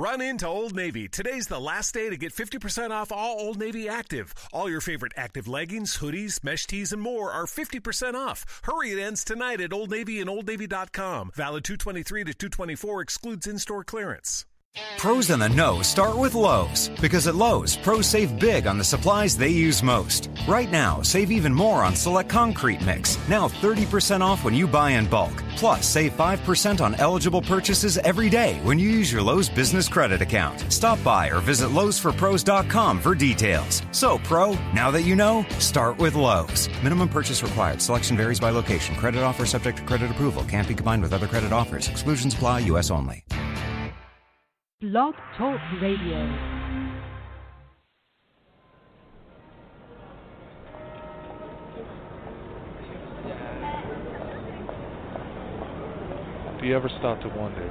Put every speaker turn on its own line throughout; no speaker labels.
Run into Old Navy. Today's the last day to get 50% off all Old Navy active. All your favorite active leggings, hoodies, mesh tees, and more are 50% off. Hurry, it ends tonight at Old Navy and OldNavy.com. Valid 2/23 to 2/24, excludes in-store clearance.
Pros in the know start with Lowe's, because at Lowe's, pros save big on the supplies they use most. Right now, save even more on select concrete mix, now 30% off when you buy in bulk. Plus, save 5% on eligible purchases every day when you use your Lowe's Business Credit account. Stop by or visit lowesforpros.com for details. So, Pro, now that you know, start with Lowe's. Minimum purchase required. Selection varies by location. Credit offer subject to credit approval. Can't be combined with other credit offers. Exclusions apply. U.S. only.
Blog Talk Radio.
Do you ever stop to wonder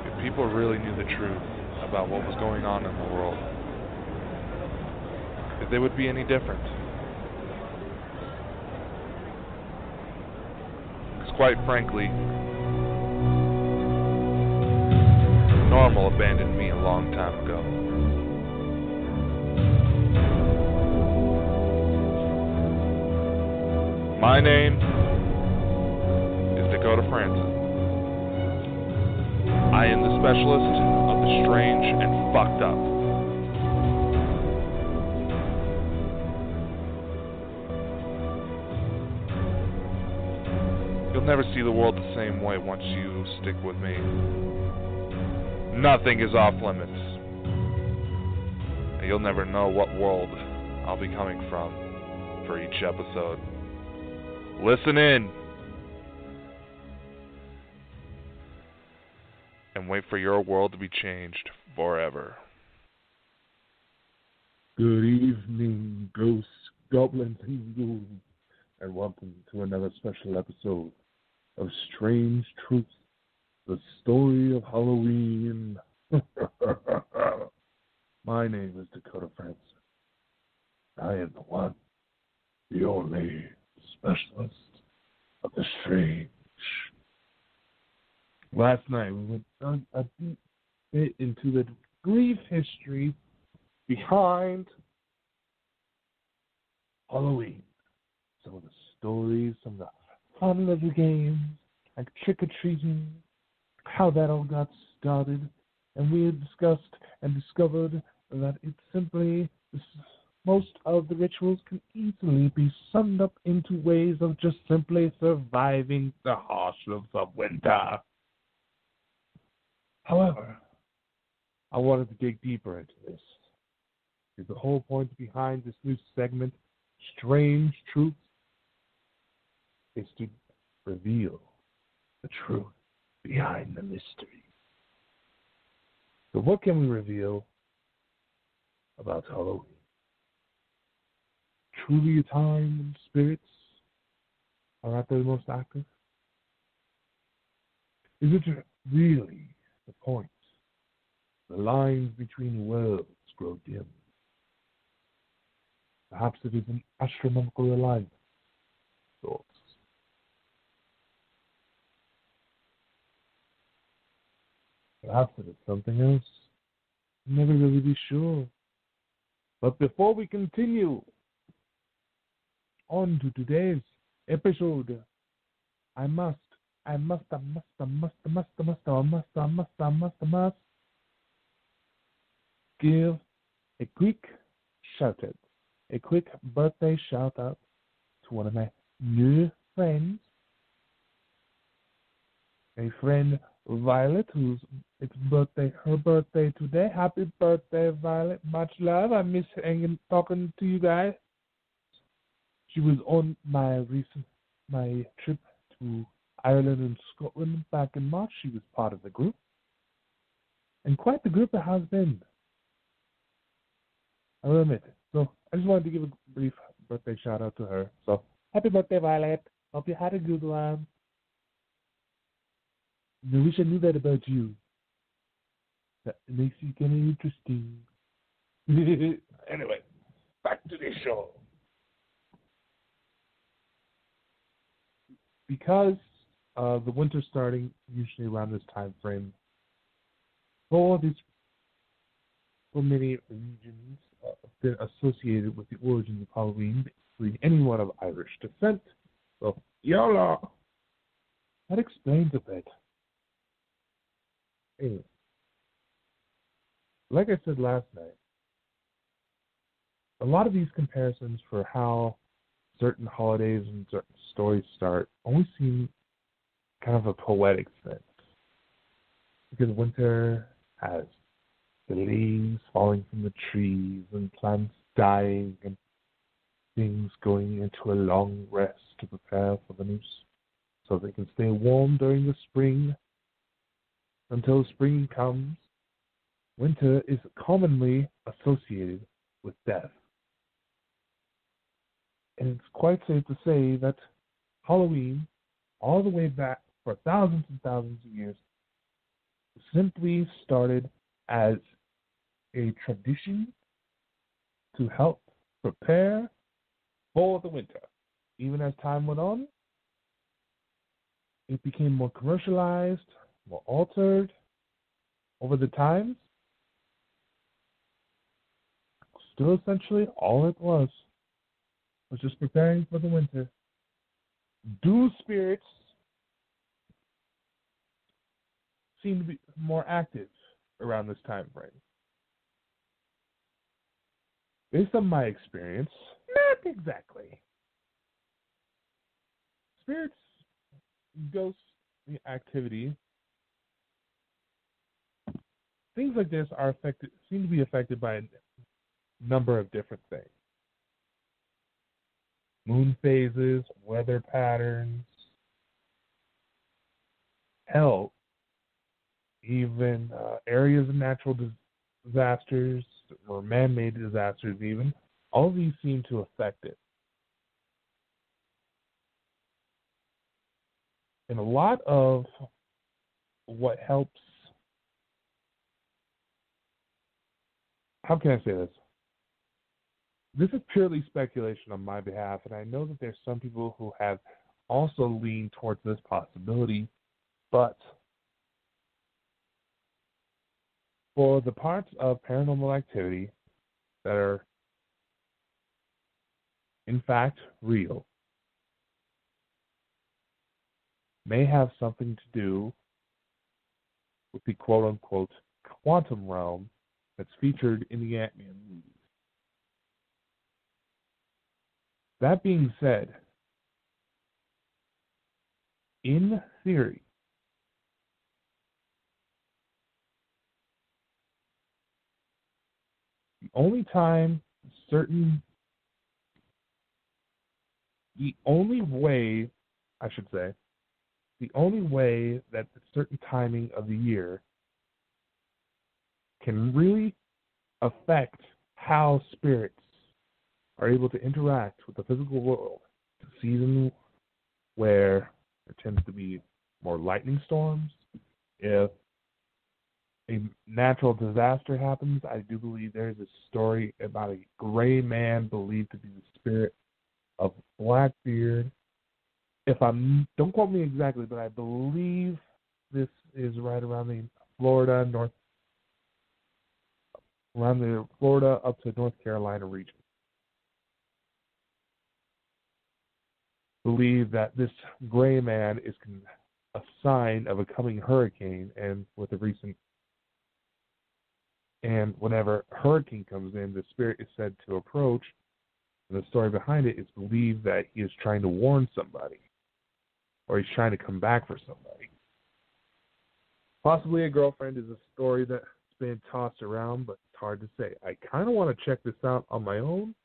if people really knew the truth about what was going on in the world, if they would be any different? Because quite frankly, normal abandoned me a long time ago. My name is Dakota Frandsen. I am the specialist of the strange and fucked up. You'll never see the world the same way once you stick with me. Nothing is off limits. And you'll never know what world I'll be coming from for each episode. Listen in. And wait for your world to be changed forever.
Good evening, ghosts, goblins, and ghouls, and welcome to another special episode of Strange Truths, the story of Halloween. My name is Dakota Frandsen. I am the one, the only specialist of the strange. Last night we went on a deep bit into the brief history behind Halloween. Some of the stories, some of the fun little games, like trick-or-treating, how that all got started, and we had discussed and discovered that it's simply, most of the rituals can easily be summed up into ways of just simply surviving the harshness of winter. However, I wanted to dig deeper into this, because the whole point behind this new segment, Strange Truths, is to reveal the truth behind the mystery. So what can we reveal about Halloween? Truly a time when spirits are at their most active? Is it really the point? The lines between worlds grow dim. Perhaps it is an astronomical alignment. Thoughts? Perhaps it is something else. I'm never really be sure. But before we continue on to today's episode, I must give a quick shout out, a quick birthday shout out to one of my new friends, a friend Violet, her birthday today. Happy birthday, Violet. Much love. I miss talking to you guys. She was on my trip to Ireland and Scotland back in March. She was part of the group. And quite the group it has been. I will admit it. So I just wanted to give a brief birthday shout out to her. So happy birthday, Violet. Hope you had a good one. I wish I knew that about you. That makes you kind of interesting. Anyway, back to the show. Because the winter's starting usually around this time frame, for many regions been associated with the origins of Halloween, basically anyone of Irish descent. So, YOLO! That explains a bit. Anyway, like I said last night, a lot of these comparisons for how certain holidays and certain stories start only seem kind of a poetic sense. Because winter has the leaves falling from the trees and plants dying and things going into a long rest to prepare for the new so they can stay warm during the spring. Until spring comes, winter is commonly associated with death. And it's quite safe to say that Halloween, all the way back for thousands and thousands of years, simply started as a tradition to help prepare for the winter. Even as time went on, it became more commercialized, more altered over the times. Still, essentially, all it was just preparing for the winter. Do spirits seem to be more active around this time frame? Based on my experience, not exactly. Spirits, ghosts, activity, things like this seem to be affected by a number of different things. Moon phases, weather patterns, hell, even areas of natural disasters or man-made disasters even. All of these seem to affect it. And a lot of what helps, how can I say this? This is purely speculation on my behalf, and I know that there's some people who have also leaned towards this possibility, but for the parts of paranormal activity that are in fact real, may have something to do with the quote-unquote quantum realm that's featured in the Ant-Man movies. That being said, in theory, the only way that a certain timing of the year can really affect how spirits are able to interact with the physical world. It's a season where there tends to be more lightning storms. If a natural disaster happens, I do believe there's a story about a gray man believed to be the spirit of Blackbeard. Don't quote me exactly, but I believe this is right around the Florida up to North Carolina region. Believe that this gray man is a sign of a coming hurricane, and whenever a hurricane comes in, the spirit is said to approach, and the story behind it is believed that he is trying to warn somebody, or he's trying to come back for somebody. Possibly a girlfriend is a story that's been tossed around, but it's hard to say. I kind of want to check this out on my own,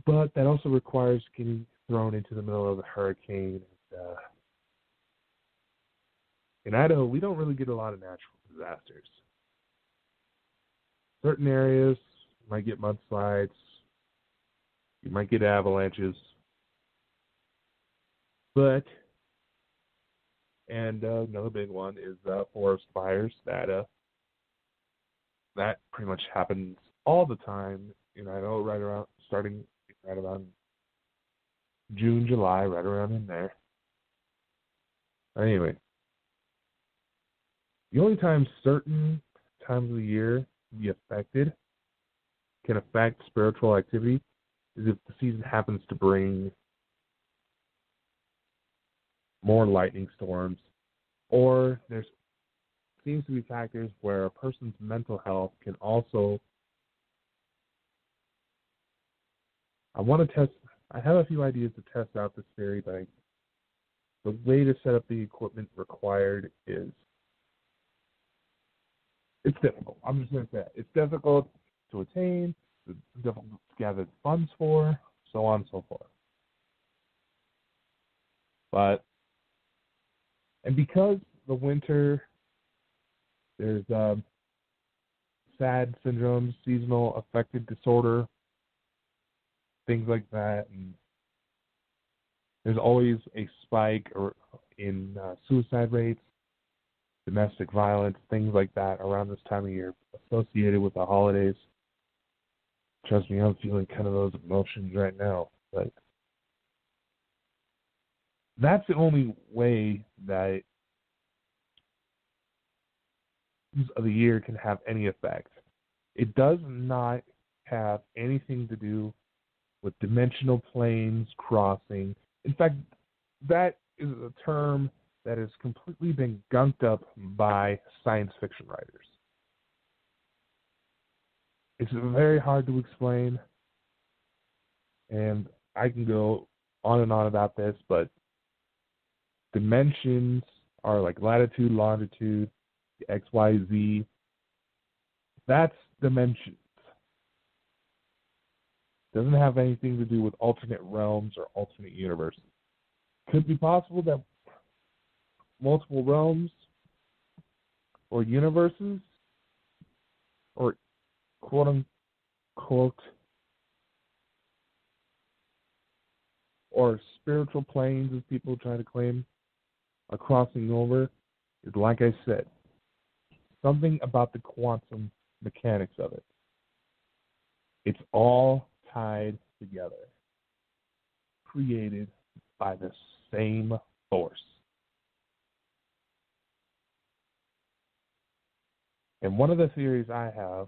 but that also requires getting thrown into the middle of the hurricane. In Idaho, we don't really get a lot of natural disasters. Certain areas, you might get mudslides, you might get avalanches, but, and another big one is forest fires. That pretty much happens all the time in Idaho, starting right around June, July, right around in there. Anyway, The only time certain times of the year can affect spiritual activity is if the season happens to bring more lightning storms, or there seems to be factors where a person's mental health can also. I have a few ideas to test out this theory, but the way to set up the equipment required is it's difficult. I'm just going to say that. It's difficult to attain, it's difficult to gather funds for, so on and so forth. And because the winter, there's SAD syndrome, seasonal affective disorder, things like that, and there's always a spike in suicide rates, domestic violence, things like that around this time of year associated with the holidays. Trust me, I'm feeling kind of those emotions right now. But that's the only way that of the year can have any effect. It does not have anything to do with dimensional planes crossing. In fact, that is a term that has completely been gunked up by science fiction writers. It's very hard to explain, and I can go on and on about this, but dimensions are like latitude, longitude, X, Y, Z. That's dimensions. Doesn't have anything to do with alternate realms or alternate universes. Could be possible that multiple realms or universes or quote-unquote or spiritual planes, as people try to claim, are crossing over. Is, like I said, something about the quantum mechanics of it. It's all tied together, created by the same force. And one of the theories I have,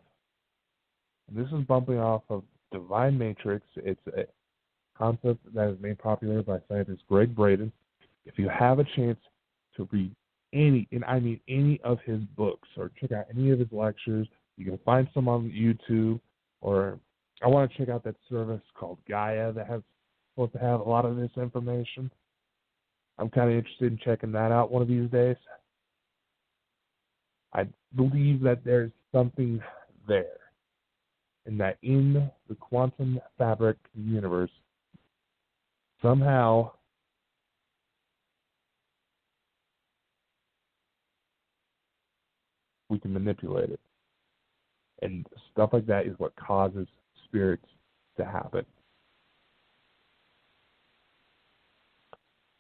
and this is bumping off of Divine Matrix, it's a concept that is made popular by scientist Greg Braden. If you have a chance to read any of his books or check out any of his lectures, you can find some on YouTube, or I want to check out that service called Gaia that has supposed to have a lot of this information. I'm kind of interested in checking that out one of these days. I believe that there's something there, and that in the quantum fabric of the universe, somehow we can manipulate it. And stuff like that is what causes spirits to happen.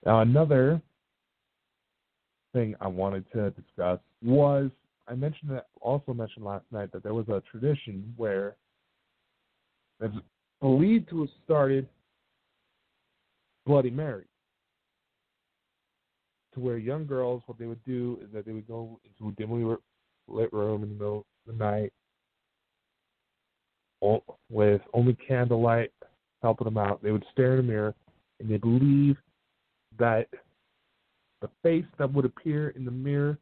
Now, another thing I wanted to discuss was, I mentioned last night that there was a tradition where it's believed to have started Bloody Mary, to where young girls, what they would do is that they would go into a dimly lit room in the middle of the night with only candlelight helping them out. They would stare in a mirror, and they believe that the face that would appear in the mirror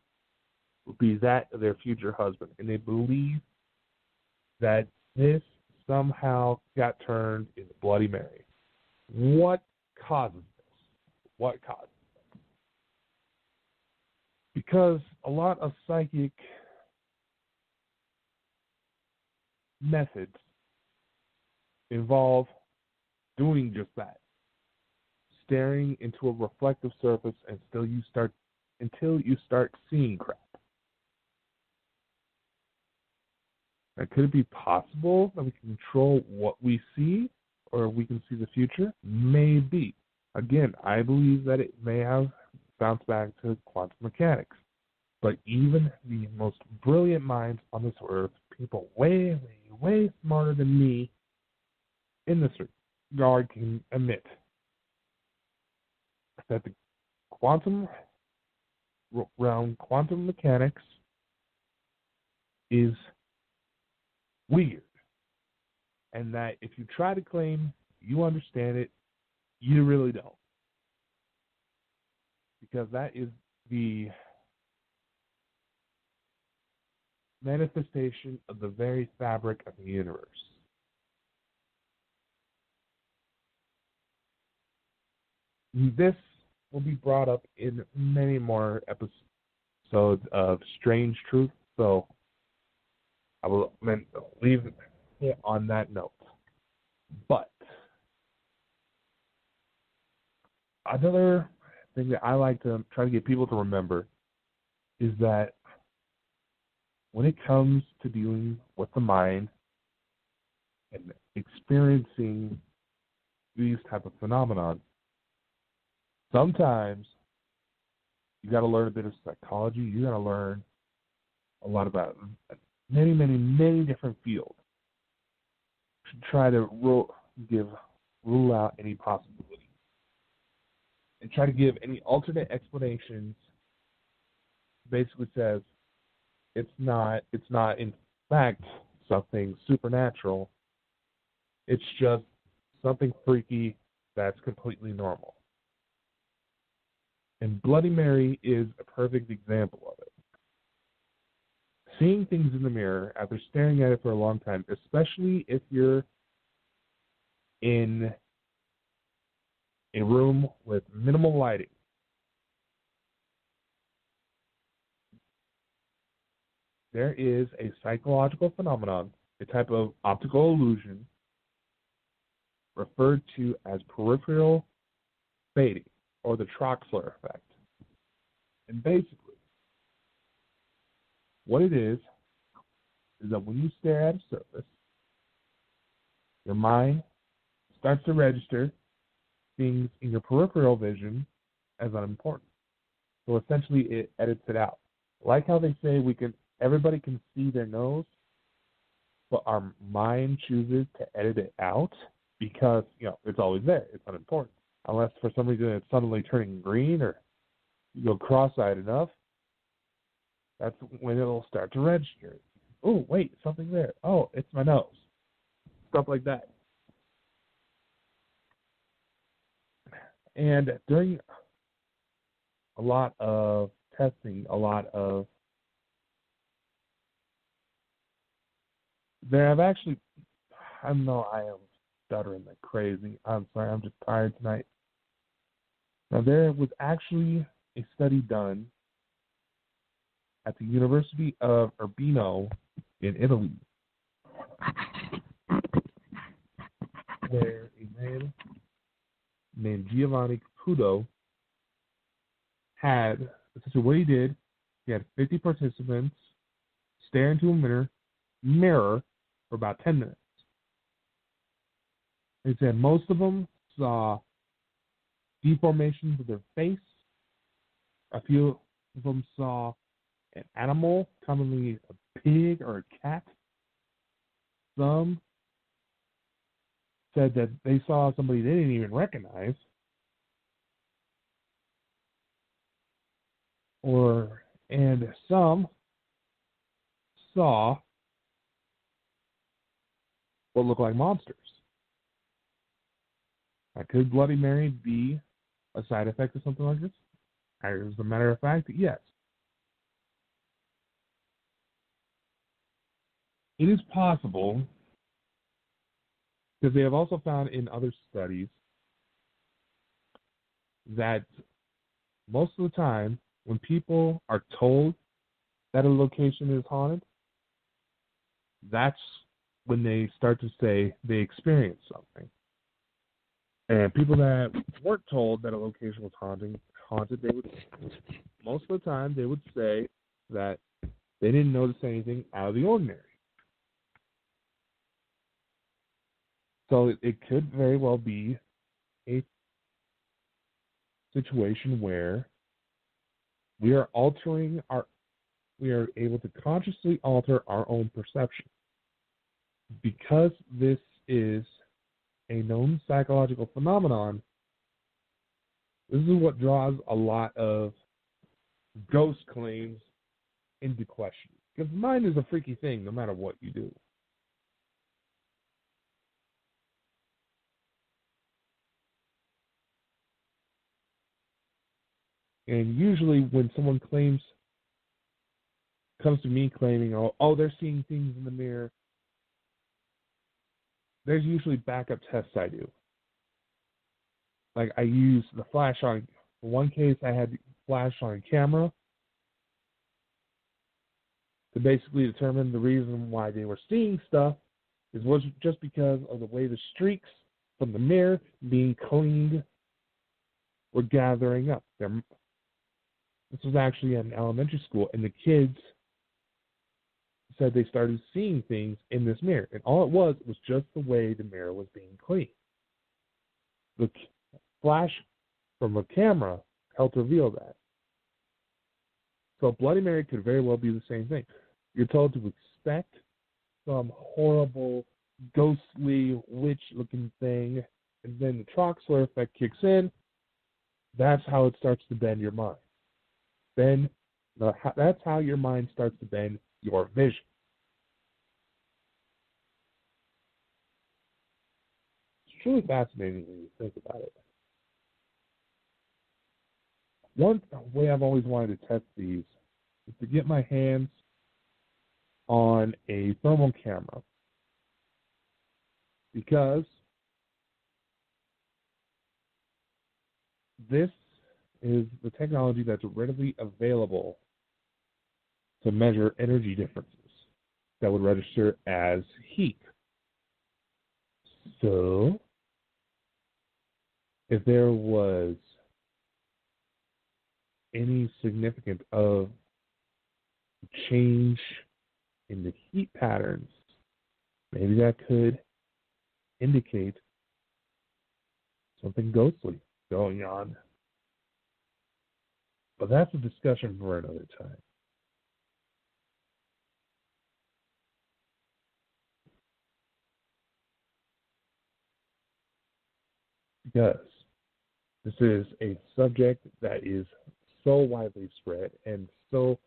would be that of their future husband. And they believe that this somehow got turned into Bloody Mary. What causes this? What causes this? Because a lot of psychic methods involve doing just that. Staring into a reflective surface until you start seeing crap. Now, could it be possible that we can control what we see, or we can see the future? Maybe. Again, I believe that it may have bounced back to quantum mechanics. But even the most brilliant minds on this earth, people way, way, way smarter than me in this regard, can admit that the quantum realm, quantum mechanics, is weird. And that if you try to claim you understand it, you really don't. Because that is the manifestation of the very fabric of the universe. This will be brought up in many more episodes of Strange Truth, so I will leave it on that note. But another thing that I like to try to get people to remember is that when it comes to dealing with the mind and experiencing these type of phenomena, sometimes you got to learn a bit of psychology. You got to learn a lot about many, many, many different fields to try to rule out any possibility and try to give any alternate explanations. Basically says it's not in fact something supernatural. It's just something freaky that's completely normal. And Bloody Mary is a perfect example of it. Seeing things in the mirror after staring at it for a long time, especially if you're in a room with minimal lighting, there is a psychological phenomenon, a type of optical illusion referred to as peripheral fading, or the Troxler effect. And basically, what it is that when you stare at a surface, your mind starts to register things in your peripheral vision as unimportant. So essentially, it edits it out. Like how they say everybody can see their nose, but our mind chooses to edit it out because, it's always there. It's unimportant. Unless for some reason it's suddenly turning green or you go cross-eyed enough, that's when it'll start to register. Oh, wait, something there. Oh, it's my nose. Stuff like that. And during a lot of testing, there have actually, I know I am stuttering like crazy. I'm sorry, I'm just tired tonight. Now, there was actually a study done at the University of Urbino in Italy, where a man named Giovanni Caputo had, essentially what he did, he had 50 participants stare into a mirror for about 10 minutes. He said most of them saw deformations of their face. A few of them saw an animal, commonly a pig or a cat. Some said that they saw somebody they didn't even recognize. And some saw what looked like monsters. Now, could Bloody Mary be a side effect of something like this? As a matter of fact, yes. It is possible, because they have also found in other studies that most of the time when people are told that a location is haunted, that's when they start to say they experienced something. And people that weren't told that a location was haunted, most of the time they would say that they didn't notice anything out of the ordinary. So it could very well be a situation where we are able to consciously alter our own perception. Because this is a known psychological phenomenon, this is what draws a lot of ghost claims into question. Because the mind is a freaky thing no matter what you do. And usually when someone comes to me claiming, oh, they're seeing things in the mirror, there's usually backup tests I do. Like I use the flash on, in one case I had the flash on camera to basically determine the reason why they were seeing stuff was just because of the way the streaks from the mirror being cleaned were gathering up. This was actually at an elementary school, and the kids said they started seeing things in this mirror. And all it was just the way the mirror was being cleaned. The flash from a camera helped reveal that. So Bloody Mary could very well be the same thing. You're told to expect some horrible, ghostly, witch-looking thing, and then the Troxler effect kicks in. That's how it starts to bend your mind. Then that's how your mind starts to bend your vision. It's truly fascinating when you think about it. One way I've always wanted to test these is to get my hands on a thermal camera, because this is the technology that's readily available to measure energy differences that would register as heat. So, if there was any significance of change in the heat patterns, maybe that could indicate something ghostly going on. But that's a discussion for another time. Because this is a subject that is so widely spread and so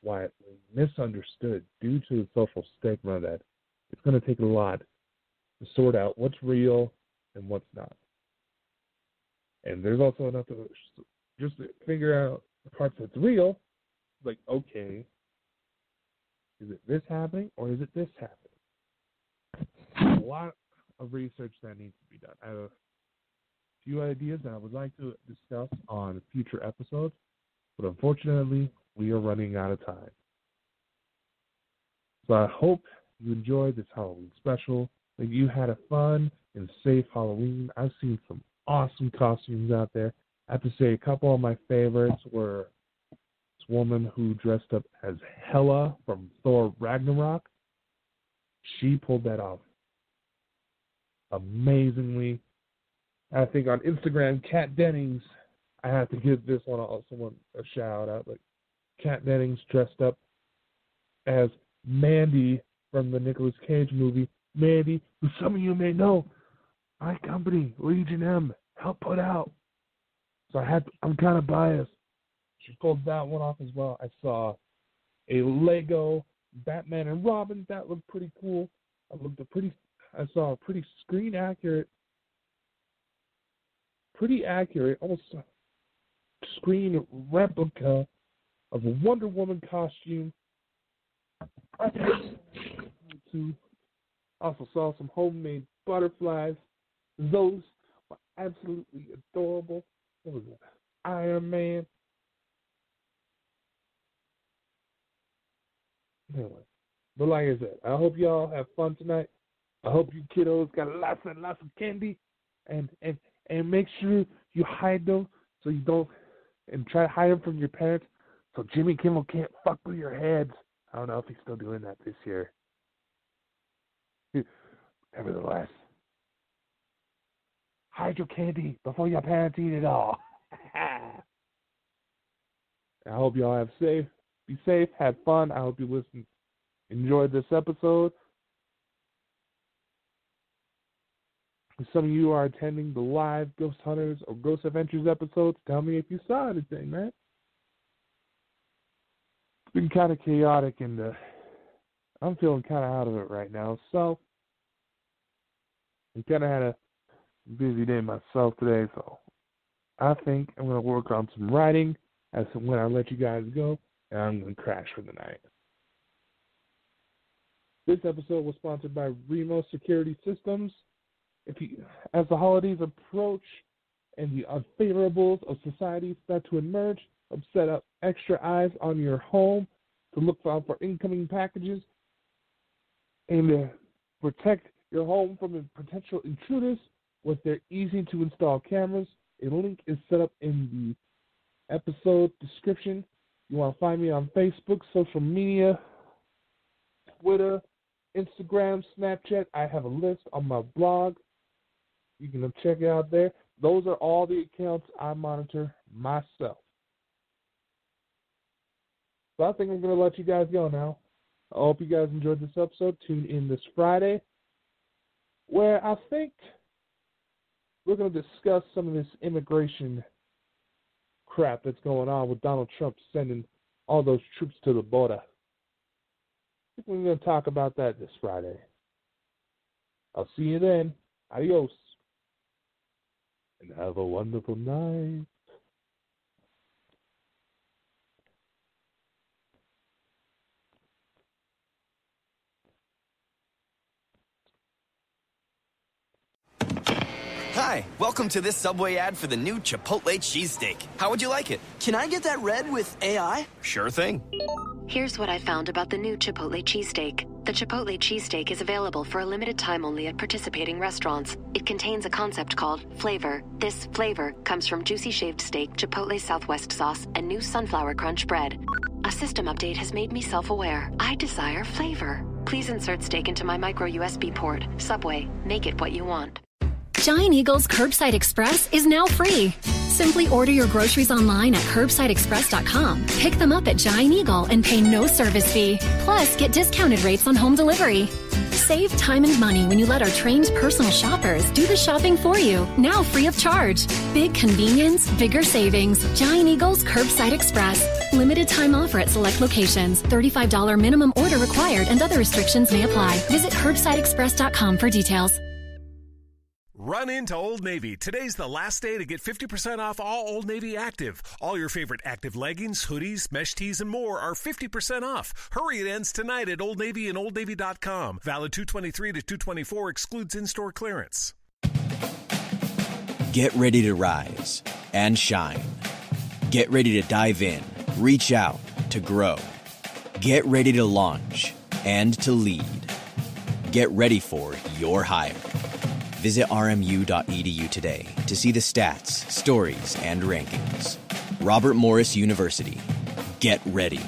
widely misunderstood due to the social stigma that it's going to take a lot to sort out what's real and what's not. And there's also enough to just figure out the parts that's real. Like, okay, is it this happening or is it this happening? A lot of research that needs to be done. I have a few ideas that I would like to discuss on future episodes, but unfortunately, we are running out of time. So I hope you enjoyed this Halloween special, that you had a fun and safe Halloween. I've seen some awesome costumes out there. I have to say a couple of my favorites were this woman who dressed up as Hela from Thor Ragnarok. She pulled that off amazingly. I think on Instagram, Kat Dennings, I have to give this one a shout out. Like, Kat Dennings dressed up as Mandy from the Nicolas Cage movie. Mandy, who some of you may know, my company, Legion M, helped put out. So I'm kind of biased. She pulled that one off as well. I saw a Lego Batman and Robin. That looked pretty cool. I saw a pretty accurate, almost screen replica of a Wonder Woman costume. I also saw some homemade butterflies. Those were absolutely adorable. What was it? Iron Man. Anyway, but like I said, I hope y'all have fun tonight. I hope you kiddos got lots and lots of candy, and make sure you hide them so you don't, and try to hide them from your parents so Jimmy Kimmel can't fuck with your heads. I don't know if he's still doing that this year. Nevertheless, hide your candy before your parents eat it all. I hope y'all be safe, have fun. I hope you enjoyed this episode. If some of you are attending the live Ghost Hunters or Ghost Adventures episodes, tell me if you saw anything, man. It's been kind of chaotic in the I'm feeling kind of out of it right now. So I kind of had a busy day myself today. So I think I'm going to work on some writing as to when I let you guys go, and I'm going to crash for the night. This episode was sponsored by Remo Security Systems. As the holidays approach and the unfavorables of society start to emerge, set up extra eyes on your home to look out for incoming packages and to protect your home from potential intruders with their easy-to-install cameras. A link is set up in the episode description. You want to find me on Facebook, social media, Twitter, Instagram, Snapchat. I have a list on my blog. You can check it out there. Those are all the accounts I monitor myself. So I think I'm going to let you guys go now. I hope you guys enjoyed this episode. Tune in this Friday, where I think we're going to discuss some of this immigration crap that's going on with Donald Trump sending all those troops to the border. I think we're going to talk about that this Friday. I'll see you then. Adios. And have a wonderful night.
Hi, welcome to this Subway ad for the new Chipotle cheesesteak. How would you like it? Can I get that red with AI? Sure thing.
Here's what I found about the new Chipotle cheesesteak. The Chipotle cheesesteak is available for a limited time only at participating restaurants. It contains a concept called flavor. This flavor comes from juicy shaved steak, Chipotle Southwest sauce, and new sunflower crunch bread. A system update has made me self-aware. I desire flavor. Please insert steak into my micro USB port. Subway, make it what you want.
Giant Eagle's Curbside Express is now free. Simply order your groceries online at curbsideexpress.com. Pick them up at Giant Eagle and pay no service fee. Plus, get discounted rates on home delivery. Save time and money when you let our trained personal shoppers do the shopping for you, now free of charge. Big convenience, bigger savings. Giant Eagle's Curbside Express. Limited time offer at select locations. $35 minimum order required and other restrictions may apply. Visit curbsideexpress.com for details.
Run into Old Navy. Today's the last day to get 50% off all Old Navy active. All your favorite active leggings, hoodies, mesh tees, and more are 50% off. Hurry, it ends tonight at Old Navy and OldNavy.com. Valid 2/23 to 2/24, excludes in-store clearance.
Get ready to rise and shine. Get ready to dive in, reach out, to grow. Get ready to launch and to lead. Get ready for your hire. Visit rmu.edu today to see the stats, stories, and rankings. Robert Morris University. Get ready.